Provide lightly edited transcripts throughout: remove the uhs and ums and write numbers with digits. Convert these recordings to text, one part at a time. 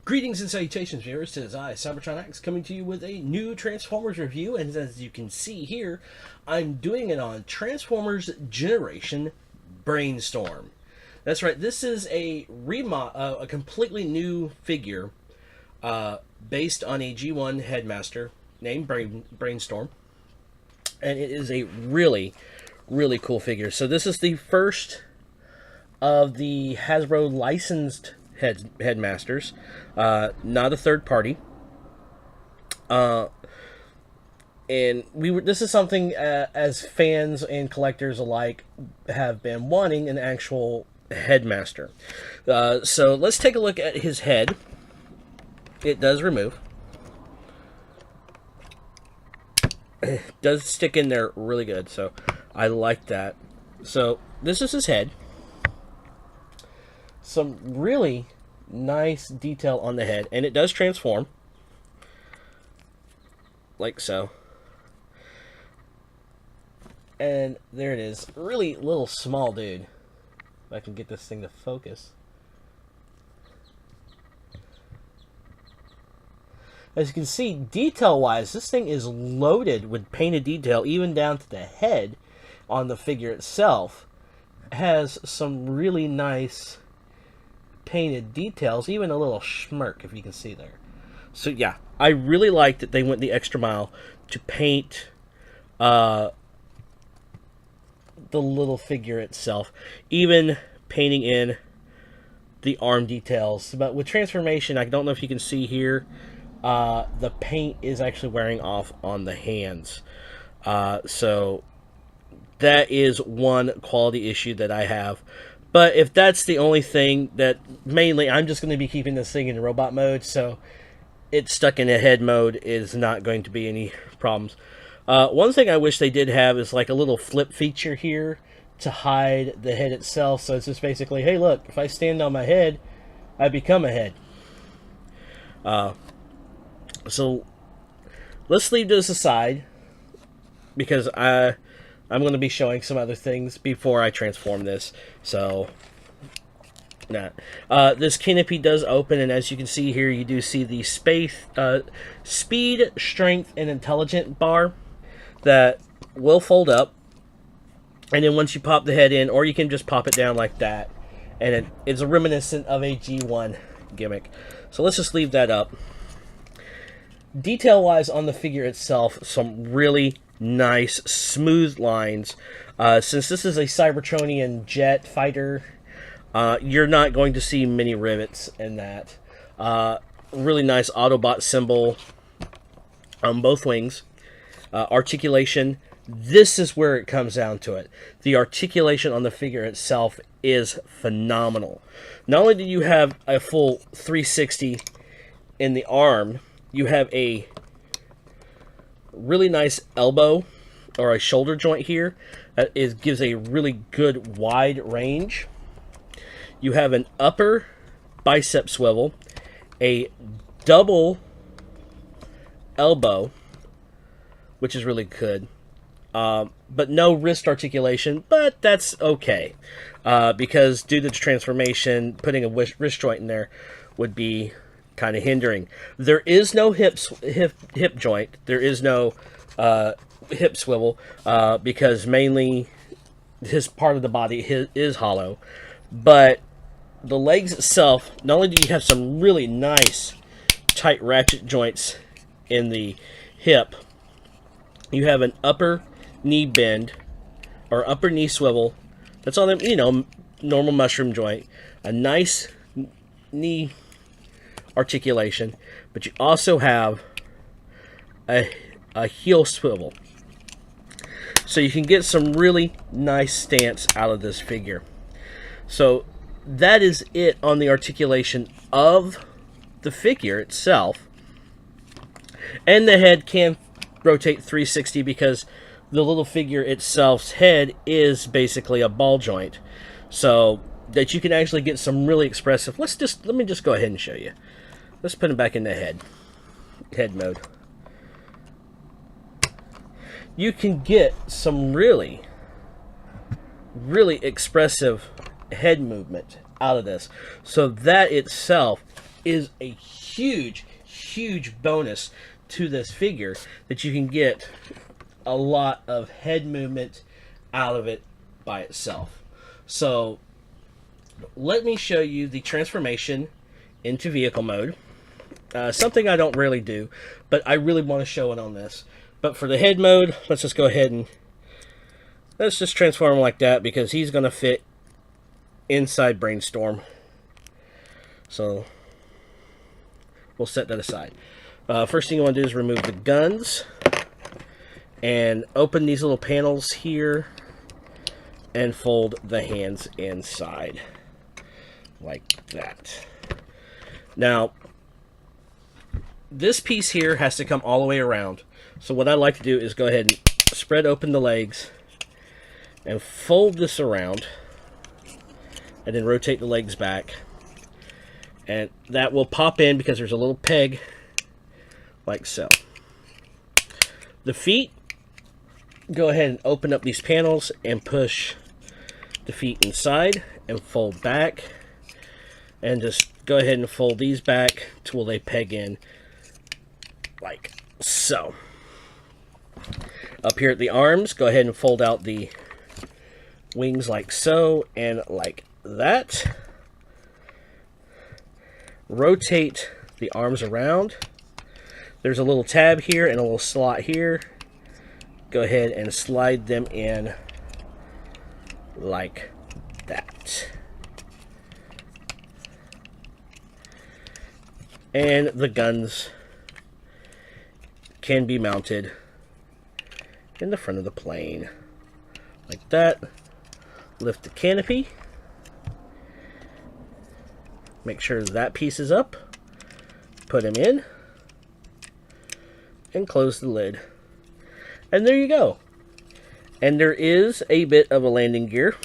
Greetings and salutations, viewers. It is I, Cybertron X, coming to you with a new Transformers review, and as you can see here, I'm doing it on Transformers Generation Brainstorm. That's right, this is a completely new figure based on a G1 Headmaster named Brainstorm, and it is a really, really cool figure. So this is the first of the Hasbro licensed Headmasters, not a third party. And this is something as fans and collectors alike have been wanting, an actual Headmaster. So let's take a look at his head. It does remove. It does stick in there really good, so I like that. So this is his head. Some really nice detail on the head, and it does transform like so. And there it is. Really little small dude. If I can get this thing to focus. As you can see, detail wise, this thing is loaded with painted detail, even down to the head on the figure itself. It has some really nice painted details, even a little smirk, if you can see there. So yeah, I really like that they went the extra mile to paint the little figure itself, even painting in the arm details. But with transformation, I don't know if you can see here, the paint is actually wearing off on the hands. So that is one quality issue that I have. But if that's the only thing, that mainly I'm just going to be keeping this thing in robot mode, so it's stuck in a head mode is not going to be any problems. One thing I wish they did have is like a little flip feature here to hide the head itself. So it's just basically, hey look, if I stand on my head, I become a head. So let's leave this aside, because I'm going to be showing some other things before I transform this. So, this canopy does open, and as you can see here, you do see the speed, strength, and intelligent bar that will fold up. And then once you pop the head in, or you can just pop it down like that, and it's a reminiscent of a G1 gimmick. So let's just leave that up. Detail-wise on the figure itself, some really nice, smooth lines. Since this is a Cybertronian jet fighter, you're not going to see many rivets in that. Really nice Autobot symbol on both wings. Articulation, this is where it comes down to it. The articulation on the figure itself is phenomenal. Not only do you have a full 360 in the arm, you have a really nice elbow or a shoulder joint here that gives a really good wide range. You have an upper bicep swivel, a double elbow, which is really good, but no wrist articulation, but that's okay, because due to the transformation, putting a wrist joint in there would be kind of hindering. There is no hip joint. There is no hip swivel, because mainly his part of the body is hollow. But the legs itself, not only do you have some really nice tight ratchet joints in the hip, you have an upper knee bend or upper knee swivel. That's on the normal mushroom joint. A nice knee articulation, but you also have a heel swivel, so you can get some really nice stance out of this figure. So that is it on the articulation of the figure itself. And the head can rotate 360 because the little figure itself's head is basically a ball joint, so that you can actually get some really expressive. Let me just go ahead and show you. Let's put him back in the head mode. You can get some really, really expressive head movement out of this. So that itself is a huge, huge bonus to this figure, that you can get a lot of head movement out of it by itself. So let me show you the transformation into vehicle mode. Something I don't really do, but I really want to show it on this. But for the head mode, let's just go ahead and let's just transform him like that, because he's going to fit inside Brainstorm. So we'll set that aside. First thing you want to do is remove the guns and open these little panels here and fold the hands inside like that. Now, this piece here has to come all the way around. So what I like to do is go ahead and spread open the legs and fold this around, and then rotate the legs back. And that will pop in because there's a little peg like so. The feet, go ahead and open up these panels and push the feet inside and fold back, and just go ahead and fold these back till they peg in like so. Up here at the arms, go ahead and fold out the wings like so and like that. Rotate the arms around. There's a little tab here and a little slot here. Go ahead and slide them in like that. And the guns can be mounted in the front of the plane like that. Lift the canopy. Make sure that piece is up. Put him in. And close the lid. And there you go. And there is a bit of a landing gear.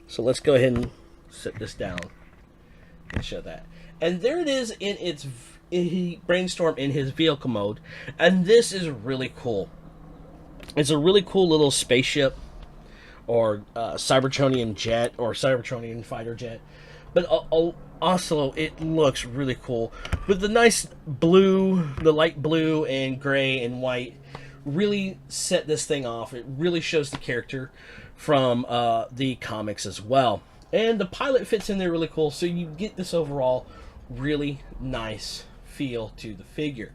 So let's go ahead and set this down and show that. And there it is in its Brainstorm in his vehicle mode. And this is really cool. It's a really cool little spaceship, or Cybertronian jet, or Cybertronian fighter jet. But also, it looks really cool with the nice blue, the light blue and gray and white. Really set this thing off. It really shows the character from the comics as well. And the pilot fits in there really cool, so you get this overall really nice feel to the figure.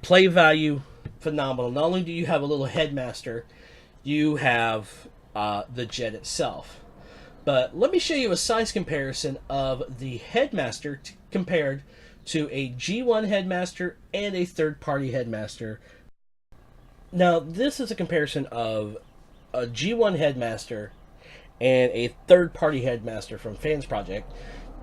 Play value, phenomenal. Not only do you have a little Headmaster, you have the jet itself. But let me show you a size comparison of the Headmaster compared to a G1 Headmaster and a third-party Headmaster. Now, this is a comparison of a G1 Headmaster and a third-party Headmaster from Fans Project.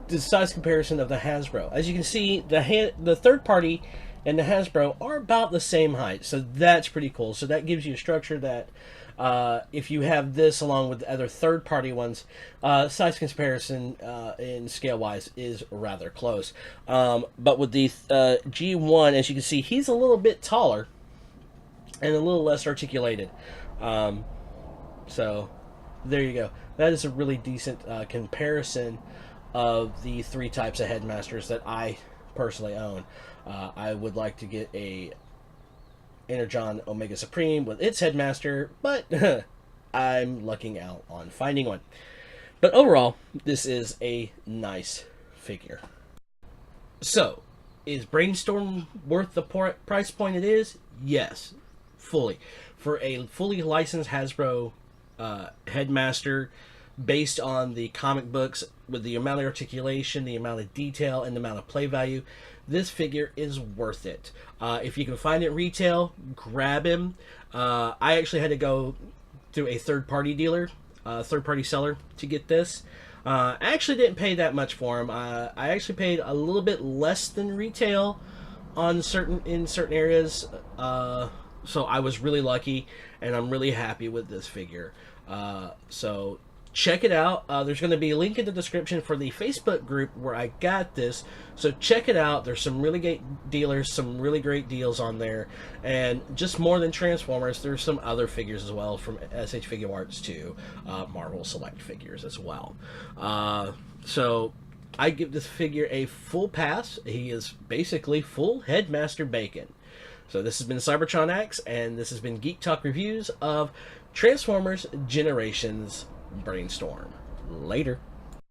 The size comparison of the Hasbro. As you can see, the third-party and the Hasbro are about the same height, so that's pretty cool. So that gives you a structure that if you have this along with the other third-party ones, size comparison in scale-wise is rather close. But with the G1, as you can see, he's a little bit taller and a little less articulated. So there you go. That is a really decent comparison of the three types of Headmasters that I personally own. I would like to get a Energon Omega Supreme with its Headmaster, but I'm lucking out on finding one. But overall, this is a nice figure. So, is Brainstorm worth the price point it is? Yes, fully. For a fully licensed Hasbro Headmaster, based on the comic books, with the amount of articulation, the amount of detail, and the amount of play value, this figure is worth it. If you can find it retail, grab him. I actually had to go through a third-party dealer, third-party seller to get this. I actually didn't pay that much for him. I actually paid a little bit less than retail in certain areas. So I was really lucky, and I'm really happy with this figure. So check it out. There's going to be a link in the description for the Facebook group where I got this. So check it out. There's some really great dealers, some really great deals on there. And just more than Transformers, there's some other figures as well, from SH Figure Arts to Marvel Select figures as well. So I give this figure a full pass. He is basically full Headmaster Bacon. So this has been Cybertron X, and this has been Geek Talk Reviews of Transformers Generations Brainstorm. Later.